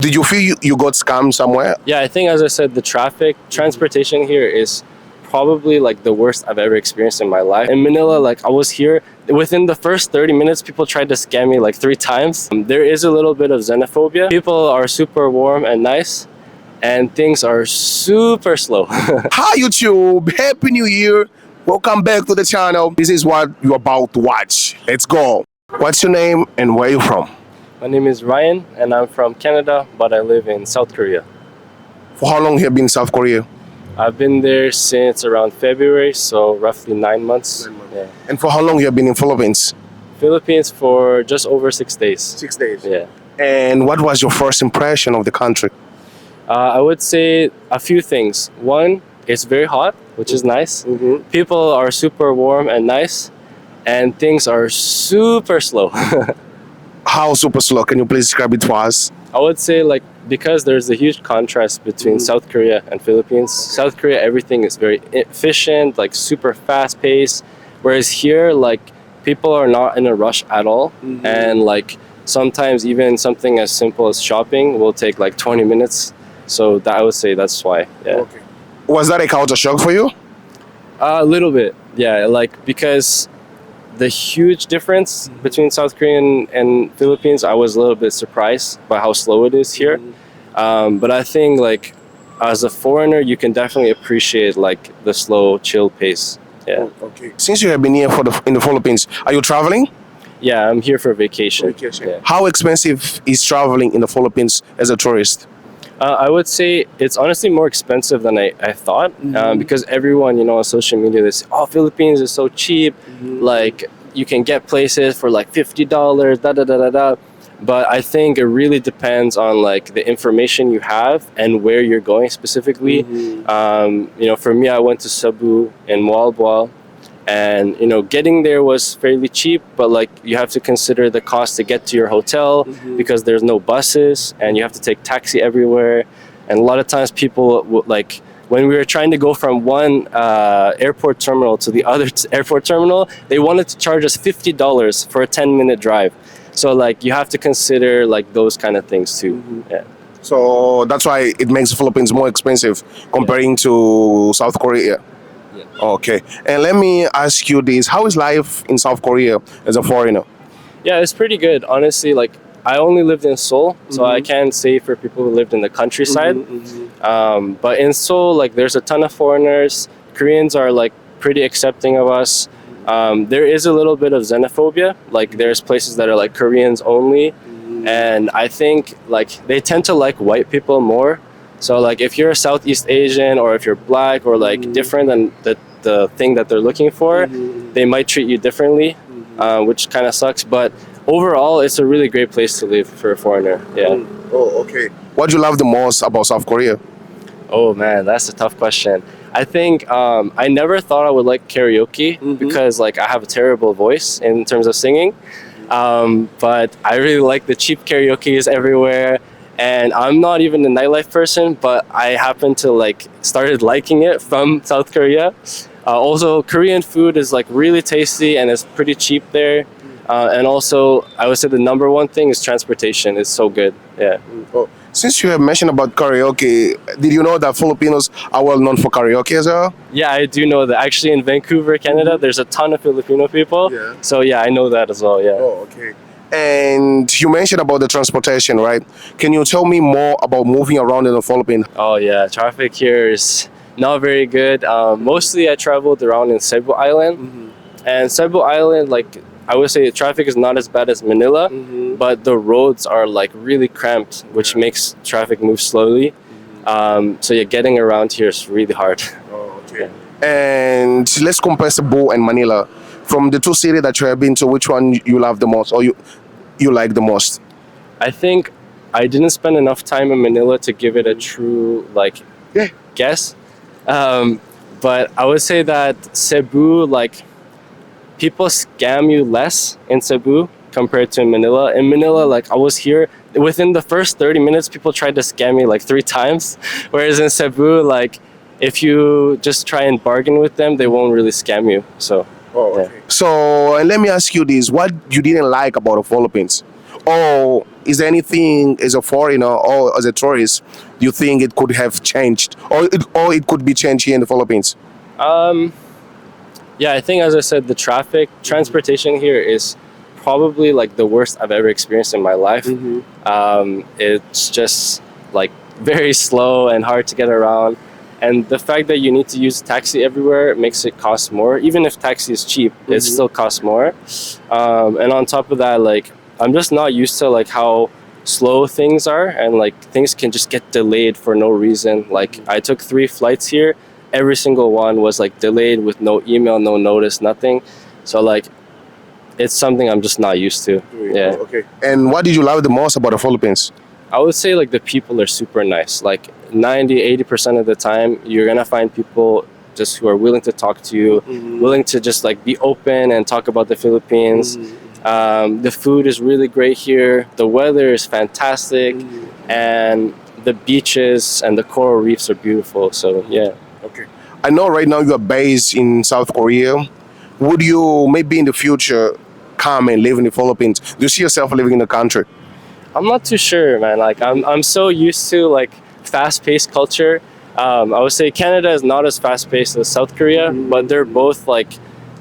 Did you feel you got scammed somewhere? Yeah, I think, as I said, the transportation here is probably like the worst I've ever experienced in my life. In Manila, like I was here, within the first 30 minutes, people tried to scam me like 3 times. There is a little bit of xenophobia. People are super warm and nice, and things are super slow. Hi YouTube, Happy New Year. Welcome back to the channel. This is what you're about to watch. Let's go. What's your name and where are you from? My name is Ryan, and I'm from Canada, but I live in South Korea. For how long have you been in South Korea? I've been there since around February, so roughly 9 months. Yeah. And for how long you have been in Philippines? Philippines for just over 6 days. 6 days. Yeah. And what was your first impression of the country? I would say a few things. One, it's very hot, which is nice. People are super warm and nice, and things are super slow. How super slow? Can you please describe it to us? I would say, like, because there's a huge contrast between South Korea and Philippines. South Korea, everything is very efficient, like super fast paced, whereas here, like, people are not in a rush at all, and like sometimes even something as simple as shopping will take like 20 minutes. So that, I would say that's why. Yeah. Okay. Was that a culture shock for you? A little bit, yeah. Like, because the huge difference between South Korea and Philippines, I was a little bit surprised by how slow it is here. But I think, like, as a foreigner, you can definitely appreciate like the slow, chill pace. Yeah. Okay. Since you have been here in the Philippines, are you traveling? Yeah, I'm here for vacation. Yeah. How expensive is traveling in the Philippines as a tourist? I would say it's honestly more expensive than I thought, because everyone, you know, on social media, they say, oh, Philippines is so cheap, like you can get places for like $50, da da da da da. But I think it really depends on like the information you have and where you're going specifically. You know, for me, I went to Sabu in Moalboal, and you know, getting there was fairly cheap, but like you have to consider the cost to get to your hotel, because there's no buses and you have to take taxi everywhere. And a lot of times people like, when we were trying to go from one airport terminal to the other airport terminal, they wanted to charge us $50 for a 10-minute drive. So like you have to consider like those kind of things too. Yeah. So that's why it makes the Philippines more expensive comparing to South Korea. Okay. And let me ask you this. How is life in South Korea as a foreigner? Yeah, it's pretty good. Honestly, like, I only lived in Seoul, so I can't say for people who lived in the countryside. But in Seoul, like, there's a ton of foreigners. Koreans are like pretty accepting of us. There is a little bit of xenophobia. Like, there's places that are like Koreans only. And I think like they tend to like white people more. So like if you're a Southeast Asian, or if you're black, or like different than the thing that they're looking for, they might treat you differently, which kind of sucks. But overall, it's a really great place to live for a foreigner. Yeah. Oh, okay. What do you love the most about South Korea? Oh man, that's a tough question. I think I never thought I would like karaoke, because like I have a terrible voice in terms of singing. But I really like the cheap karaoke's everywhere. And I'm not even a nightlife person, but I happen to like started liking it from South Korea. Also, Korean food is like really tasty and it's pretty cheap there. And also, I would say the number one thing is transportation. It's so good. Yeah. Oh. Since you have mentioned about karaoke, did you know that Filipinos are well known for karaoke as well? Yeah, I do know that. Actually, in Vancouver, Canada, there's a ton of Filipino people. Yeah. So yeah, I know that as well. Yeah. Oh, okay. And you mentioned about the transportation, right? Can you tell me more about moving around in the Philippines? Oh yeah, traffic here is not very good. Mostly I traveled around in Sabu Island. And Sabu Island, like, I would say traffic is not as bad as Manila, but the roads are like really cramped, which makes traffic move slowly. So yeah, getting around here is really hard. Oh, okay. And let's compare Cebu and Manila. From the two cities that you have been to, which one you love the most, or you like the most? I think I didn't spend enough time in Manila to give it a true like guess. But I would say that Cebu, like, people scam you less in Cebu compared to Manila. In Manila, like, I was here, within the first 30 minutes, people tried to scam me like 3 times. Whereas in Cebu, like, if you just try and bargain with them, they won't really scam you. So. Oh, okay. So let me ask you this: what you didn't like about the Philippines, or is there anything as a foreigner or as a tourist you think it could have changed, or it could be changed here in the Philippines? Yeah, I think, as I said, the transportation here is probably like the worst I've ever experienced in my life. It's just like very slow and hard to get around. And the fact that you need to use taxi everywhere makes it cost more. Even if taxi is cheap, it still costs more. And on top of that, like, I'm just not used to like how slow things are, and like things can just get delayed for no reason. Like, I took 3 flights here. Every single one was like delayed with no email, no notice, nothing. So like, it's something I'm just not used to. Yeah. Okay. And what did you love the most about the Philippines? I would say like the people are super nice. Like 90-80% of the time, you're gonna find people just who are willing to talk to you, willing to just like be open and talk about the Philippines. The food is really great here. The weather is fantastic, and the beaches and the coral reefs are beautiful. So yeah. Okay. I know right now you are based in South Korea. Would you maybe in the future come and live in the Philippines? Do you see yourself living in the country? I'm not too sure, man. Like, I'm so used to like fast-paced culture. I would say Canada is not as fast-paced as South Korea, but they're both like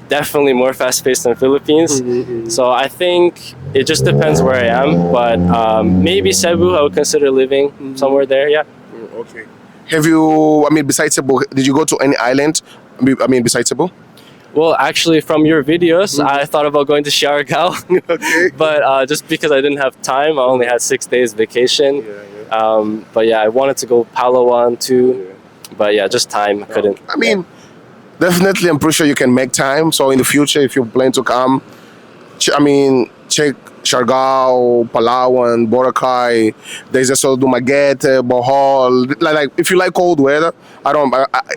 definitely more fast-paced than Philippines. So I think it just depends where I am. But maybe Cebu, I would consider living somewhere there. Yeah. Okay. Have you? I mean, besides Cebu, did you go to any island? I mean, besides Cebu? Well, actually, from your videos, I thought about going to Siargao. Okay. But just because I didn't have time, I only had 6 days vacation. But yeah, I wanted to go Palawan too. But yeah, just time, I couldn't. I mean, definitely, I'm pretty sure you can make time. So in the future, if you plan to come, check Siargao, Palawan, Boracay. There's also Dumaguete, Bohol. Like if you like cold weather,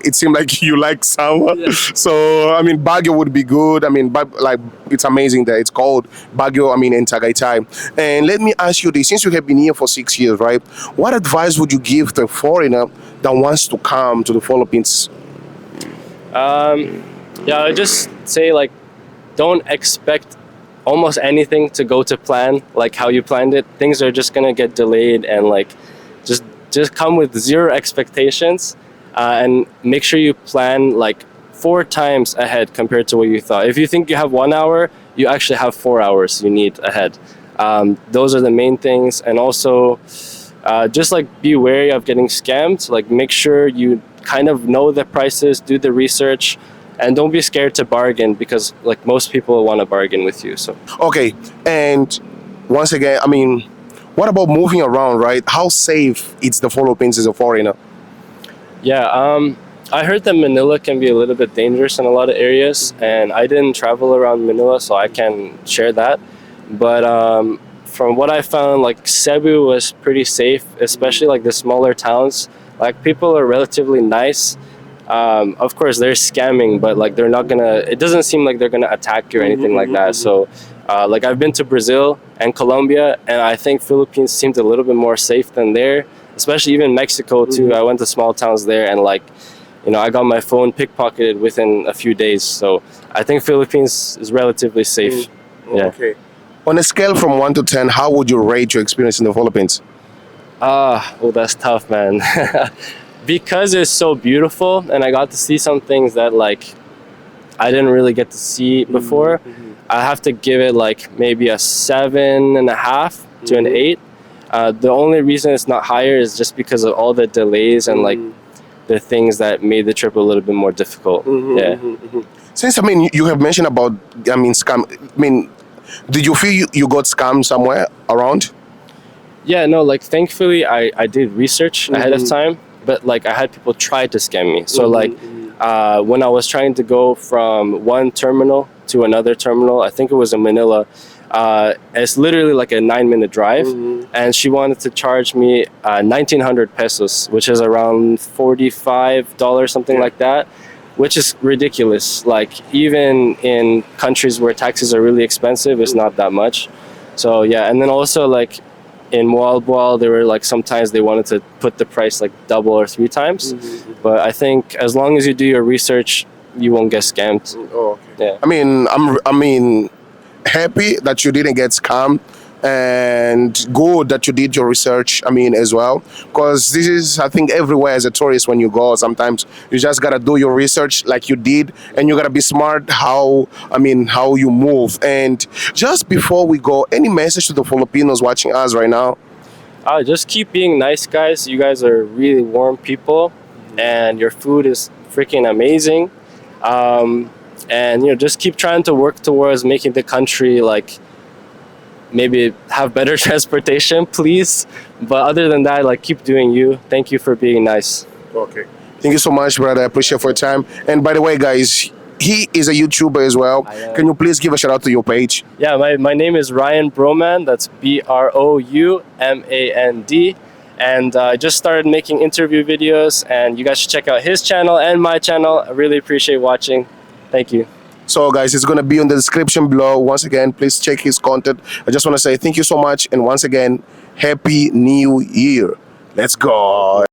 it seems like you like summer. Yeah. So I mean, Baguio would be good. I mean, like it's amazing that it's cold. Baguio, I mean, in Tagaytay. And let me ask you this: since you have been here for 6 years, right? What advice would you give to a foreigner that wants to come to the Philippines? Yeah, I just say like, don't expect almost anything to go to plan like how you planned it. Things are just gonna get delayed, and like just come with 0 expectations, and make sure you plan like 4 times ahead compared to what you thought. If you think you have 1 hour, you actually have 4 hours you need ahead. Those are the main things. And also just like be wary of getting scammed. Like, make sure you kind of know the prices, do the research, and don't be scared to bargain, because like most people want to bargain with you. So Okay, and once again, I mean, what about moving around, right? How safe is the Philippines as a foreigner? yeah, I heard that Manila can be a little bit dangerous in a lot of areas, and I didn't travel around Manila, so I can share that. But from what I found, like Cebu was pretty safe, especially like the smaller towns. Like, people are relatively nice. Of course, they're scamming, but like they're not gonna. It doesn't seem like they're gonna attack you or anything like that. So, like, I've been to Brazil and Colombia, and I think Philippines seemed a little bit more safe than there. Especially even Mexico too. I went to small towns there, and like, I got my phone pickpocketed within a few days. So I think Philippines is relatively safe. Yeah. Okay. On a scale from 1 to 10, how would you rate your experience in the Philippines? Oh, that's tough, man. Because it's so beautiful, and I got to see some things that like I didn't really get to see before. I have to give it like maybe a 7.5 to an 8. The only reason it's not higher is just because of all the delays and like the things that made the trip a little bit more difficult. Yeah. Since you have mentioned about scam. Did you feel you got scammed somewhere around? Yeah, no, like thankfully I did research ahead of time, but like I had people try to scam me. So like when I was trying to go from one terminal to another terminal, I think it was in Manila, it's literally like a 9-minute drive, and she wanted to charge me 1,900 pesos, which is around $45, something like that, which is ridiculous. Like, even in countries where taxis are really expensive, it's not that much. So yeah, and then also like in Mualboal, they were like sometimes they wanted to put the price like double or 3 times. But I think as long as you do your research, you won't get scammed. Oh, okay. Yeah. I'm happy that you didn't get scammed, and good that you did your research. I mean, as well, because this is, I think, everywhere as a tourist when you go. Sometimes you just gotta do your research like you did, and you gotta be smart how, I mean, how you move. And just before we go, any message to the Filipinos watching us right now? Just keep being nice, guys. You guys are really warm people, and your food is freaking amazing. And just keep trying to work towards making the country like maybe have better transportation, please. But other than that, like keep doing you. Thank you for being nice. Okay. Thank you so much, brother. I appreciate for your time. And by the way, guys, he is a YouTuber as well. I am. Can you please give a shout out to your page? Yeah, my name is Ryan Broumand. That's Broumand. And I just started making interview videos, and you guys should check out his channel and my channel. I really appreciate watching. Thank you. So, guys, it's going to be in the description below. Once again, please check his content. I just want to say thank you so much. And once again, Happy New Year. Let's go.